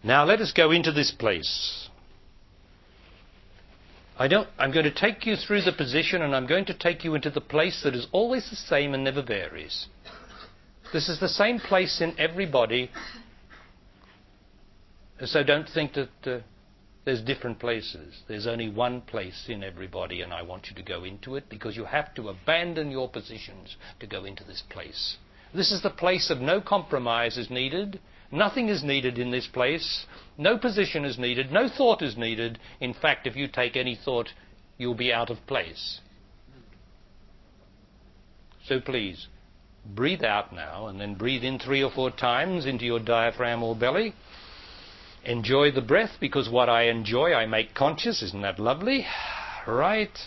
Now let us go into this place. I'm going to take you through the position, and I'm going to take you into the place that is always the same and never varies. This is the same place in everybody. So don't think that there's different places. There's only one place in everybody, and I want you to go into it, because you have to abandon your positions to go into this place. This is the place of no compromise is needed. Nothing is needed in this place. No position is needed. No thought is needed. In fact, if you take any thought, you'll be out of place. So please, breathe out now, and then breathe in 3 or 4 times into your diaphragm or belly. Enjoy the breath, because what I enjoy, I make conscious. Isn't that lovely? Right.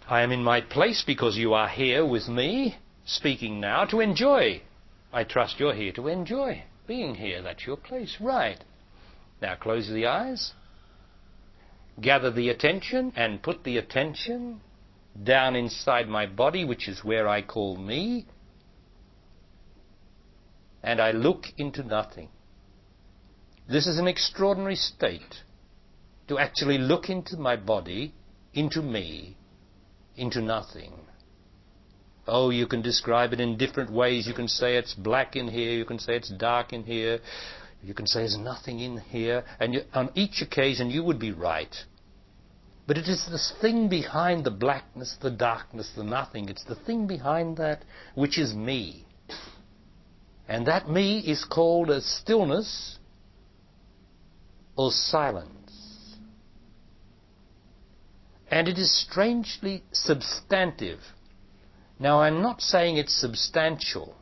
I am in my place because you are here with me, speaking now, to enjoy. I trust you're here to enjoy being here. That's your place. Right. Now close the eyes. Gather the attention and put the attention down inside my body, which is where I call me. And I look into nothing. This is an extraordinary state, to actually look into my body, into me, into nothing. Oh, you can describe it in different ways. You can say it's black in here. You can say it's dark in here. You can say there's nothing in here. And on each occasion you would be right. But it is this thing behind the blackness, the darkness, the nothing. It's the thing behind that which is me. And that me is called a stillness or silence. And it is strangely substantive. Now, I'm not saying it's substantial,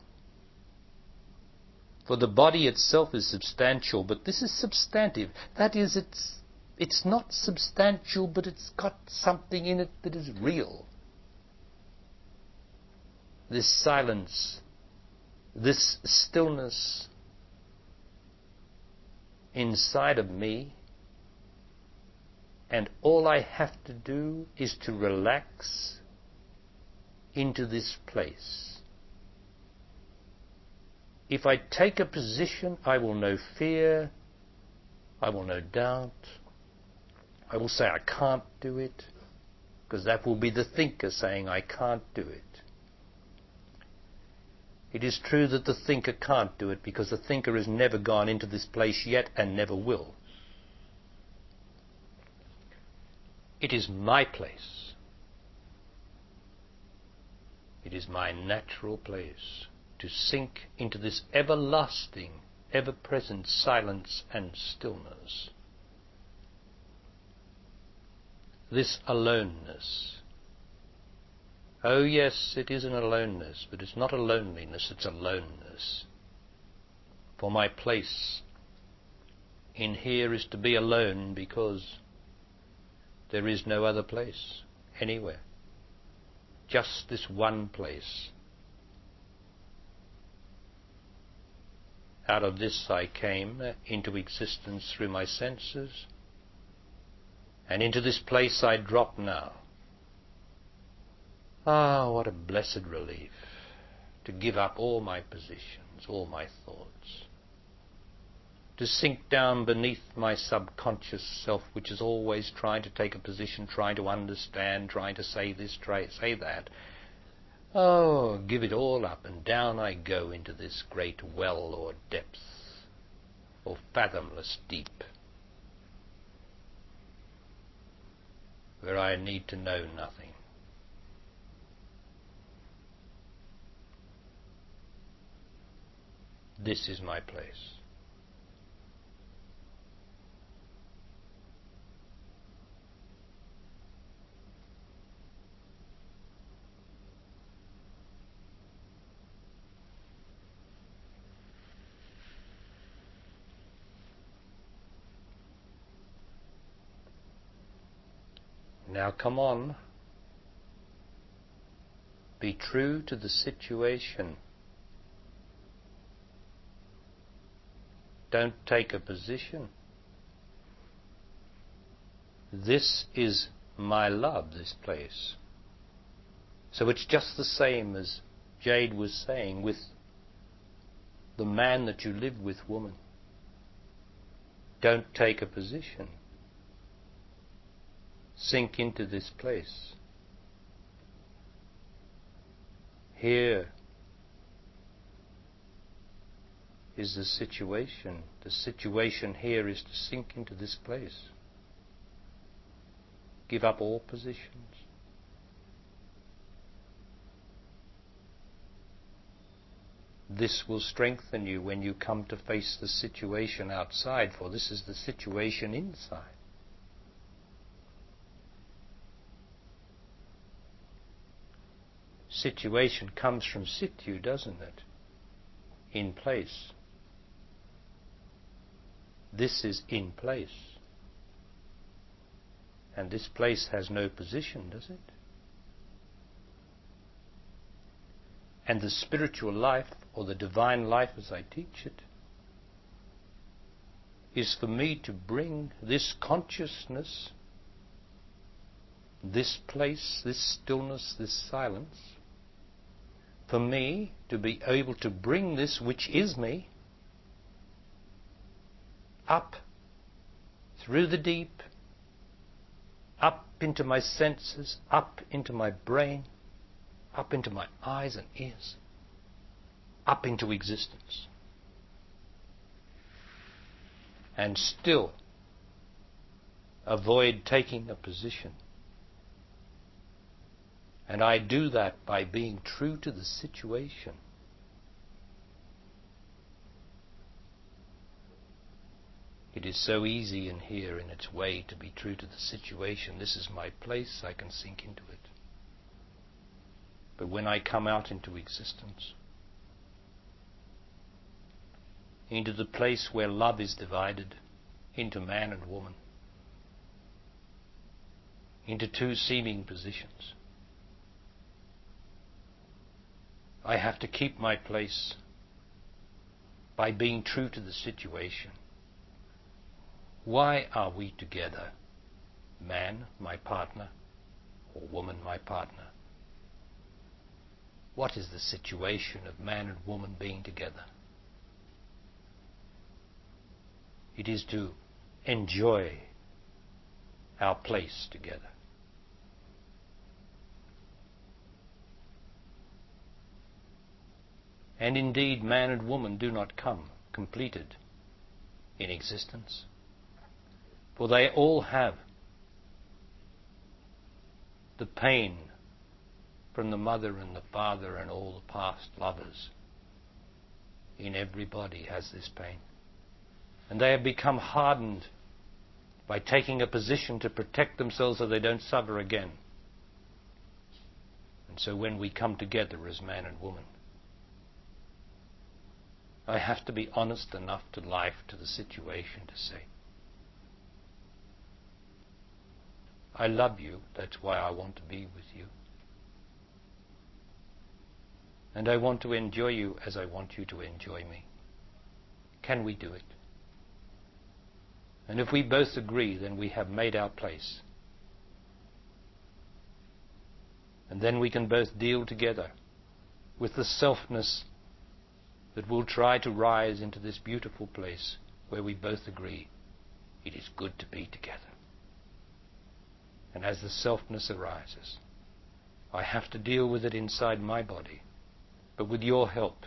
for the body itself is substantial, but this is substantive. That is, it's not substantial, but it's got something in it that is real. This silence, this stillness inside of me, and all I have to do is to relax into this place. If I take a position, I will know fear, I will know doubt, I will say I can't do it, because that will be the thinker saying I can't do it. It is true that the thinker can't do it, because the thinker has never gone into this place yet and never will. It is my place. It is my natural place to sink into this everlasting, ever-present silence and stillness. This aloneness. Oh yes, it is an aloneness, but it's not a loneliness, it's a aloneness. For my place in here is to be alone, because there is no other place anywhere. Just this one place. Out of this I came into existence through my senses, and into this place I drop now. Ah, what a blessed relief to give up all my positions, all my thoughts, to sink down beneath my subconscious self, which is always trying to take a position, trying to understand, trying to say this, say that. Oh, give it all up, and down I go into this great well or depth, or fathomless deep, where I need to know nothing. This is my place. Now come on, be true to the situation. Don't take a position. This is my love, this place. So it's just the same as Jade was saying with the man that you live with, woman. Don't take a position. Sink into this place. Here is the situation. The situation here is to sink into this place. Give up all positions. This will strengthen you when you come to face the situation outside, for this is the situation inside. Situation comes from situ, doesn't it? In place. This is in place. And this place has no position, does it? And the spiritual life, or the divine life as I teach it, is for me to bring this consciousness, this place, this stillness, this silence, for me to be able to bring this which is me up through the deep, up into my senses, up into my brain, up into my eyes and ears, up into existence. And still avoid taking a position. And I do that by being true to the situation. It is so easy in here in its way to be true to the situation. This is my place, I can sink into it. But when I come out into existence, into the place where love is divided into man and woman, into two seeming positions, I have to keep my place by being true to the situation. Why are we together? Man, my partner, or woman, my partner. What is the situation of man and woman being together? It is to enjoy our place together. And indeed, man and woman do not come completed in existence, for they all have the pain from the mother and the father and all the past lovers. In everybody has this pain. And they have become hardened by taking a position to protect themselves so they don't suffer again. And so when we come together as man and woman, I have to be honest enough to life, to the situation, to say, I love you, that's why I want to be with you. And I want to enjoy you as I want you to enjoy me. Can we do it? And if we both agree, then we have made our place. And then we can both deal together with the selfness that will try to rise into this beautiful place where we both agree it is good to be together. And as the selfness arises, I have to deal with it inside my body, but with your help,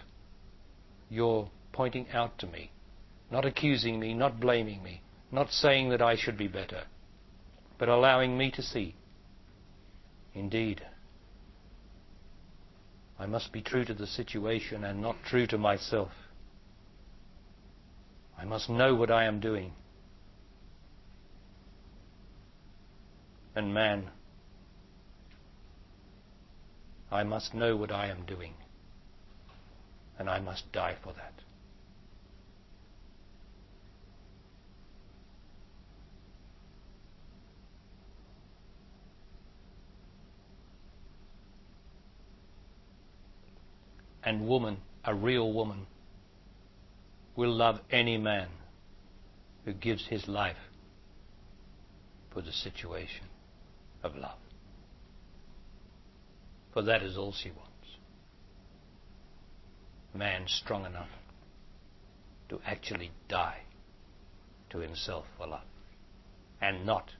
your pointing out to me, not accusing me, not blaming me, not saying that I should be better, but allowing me to see, indeed, I must be true to the situation and not true to myself. I must know what I am doing. And man, I must know what I am doing. And I must die for that. And woman, a real woman, will love any man who gives his life for the situation of love. For that is all she wants. Man strong enough to actually die to himself, voila, and not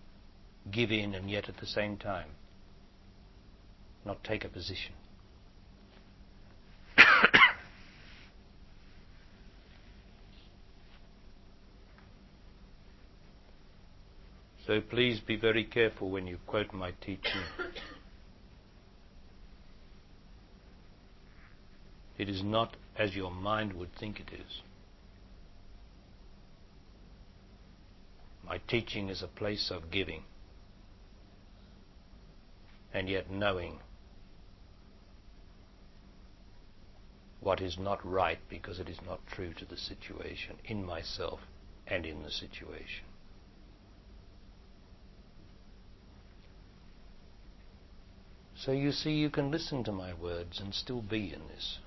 give in and yet at the same time not take a position. So please be very careful when you quote my teaching. It is not as your mind would think it is. My teaching is a place of giving, and yet knowing what is not right because it is not true to the situation, in myself and in the situation. So you see, you can listen to my words and still be in this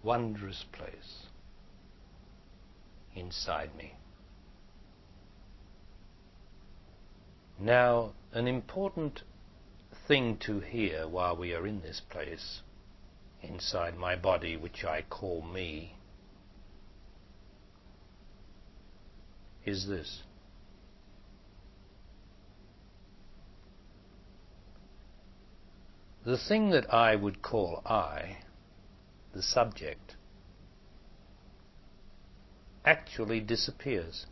wondrous place inside me. Now, an important thing to hear while we are in this place inside my body, which I call me, is this. The thing that I would call I, the subject, actually disappears.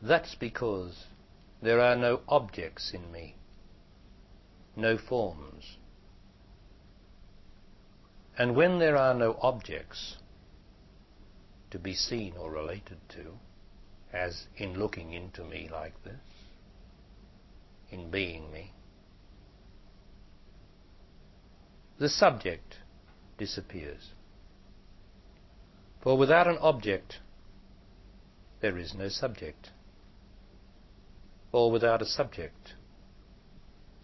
That's because there are no objects in me, no forms. And when there are no objects to be seen or related to, as in looking into me like this, in being me, the subject disappears. For without an object, there is no subject. For without a subject,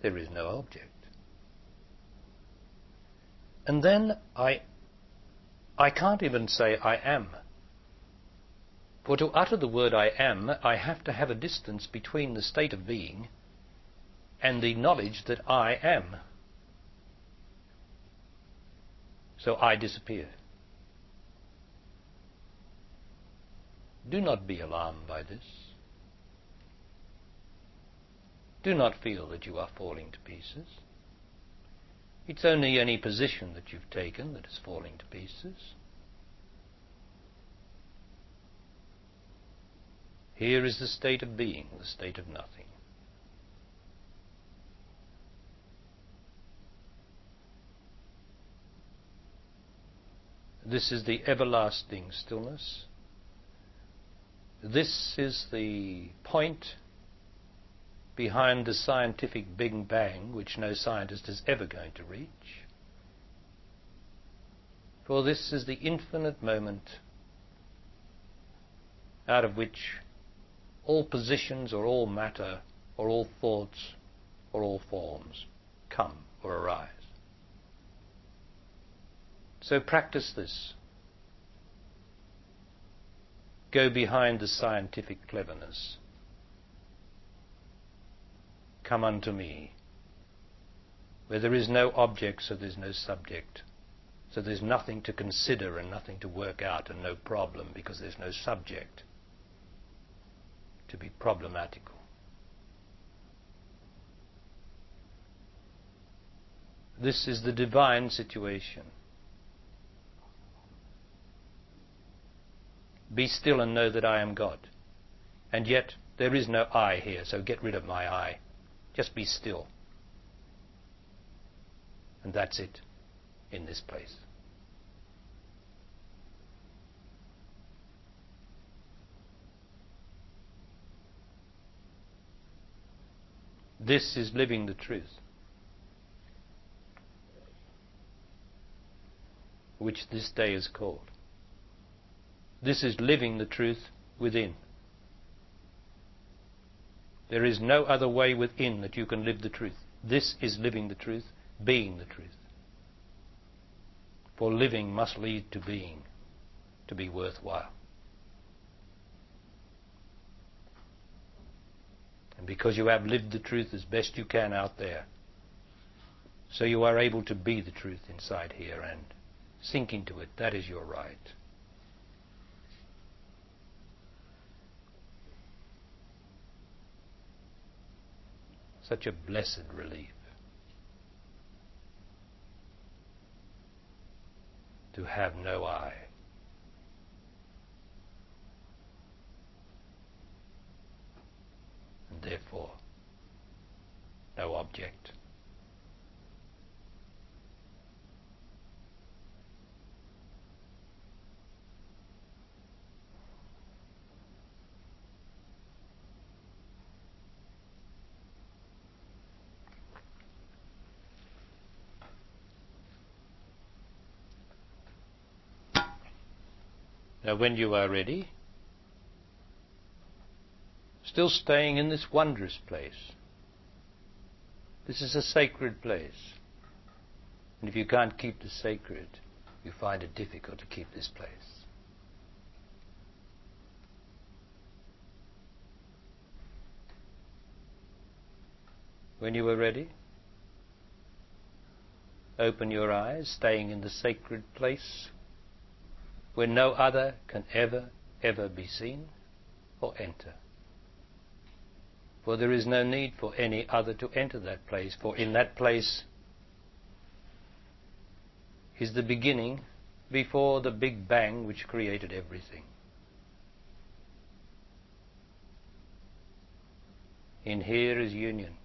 there is no object. And then I can't even say I am. For to utter the word I am, I have to have a distance between the state of being and the knowledge that I am. So I disappear. Do not be alarmed by this. Do not feel that you are falling to pieces. It's only any position that you've taken that is falling to pieces. Here is the state of being, the state of nothing. This is the everlasting stillness. This is the point behind the scientific Big Bang, which no scientist is ever going to reach. For this is the infinite moment out of which all positions or all matter or all thoughts or all forms come or arise. So practice this. Go behind the scientific cleverness. Come unto me, where there is no object, so there's no subject. So there's nothing to consider and nothing to work out and no problem, because there's no subject to be problematical. This is the divine situation. Be still and know that I am God. And yet there is no I here, so get rid of my I. Just be still. And that's it in this place. This is living the truth, which this day is called. This is living the truth within. There is no other way within that you can live the truth. This is living the truth, being the truth. For living must lead to being, to be worthwhile. And because you have lived the truth as best you can out there, so you are able to be the truth inside here and sink into it. That is your right. Such a blessed relief to have no I. And therefore, no object. Now when you are ready, still staying in this wondrous place, this is a sacred place, and if you can't keep the sacred, you find it difficult to keep this place. When you are ready, open your eyes, staying in the sacred place, where no other can ever be seen or enter. For there is no need for any other to enter that place, for in that place is the beginning before the Big Bang which created everything. In here is union,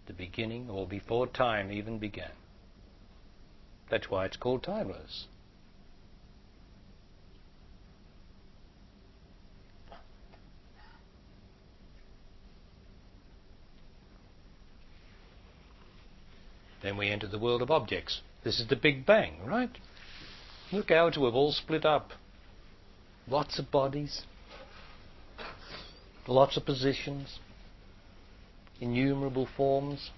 the beginning, or before time even began. That's why it's called timeless. Then we enter the world of objects. This is the Big Bang, right? Look how we've all split up. Lots of bodies, lots of positions, innumerable forms.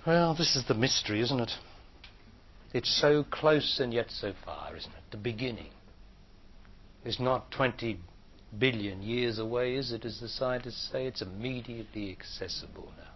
Well, this is the mystery, isn't it? It's so close and yet so far, isn't it? The beginning is not 20 billion years away, is it, as the scientists say? It's immediately accessible now.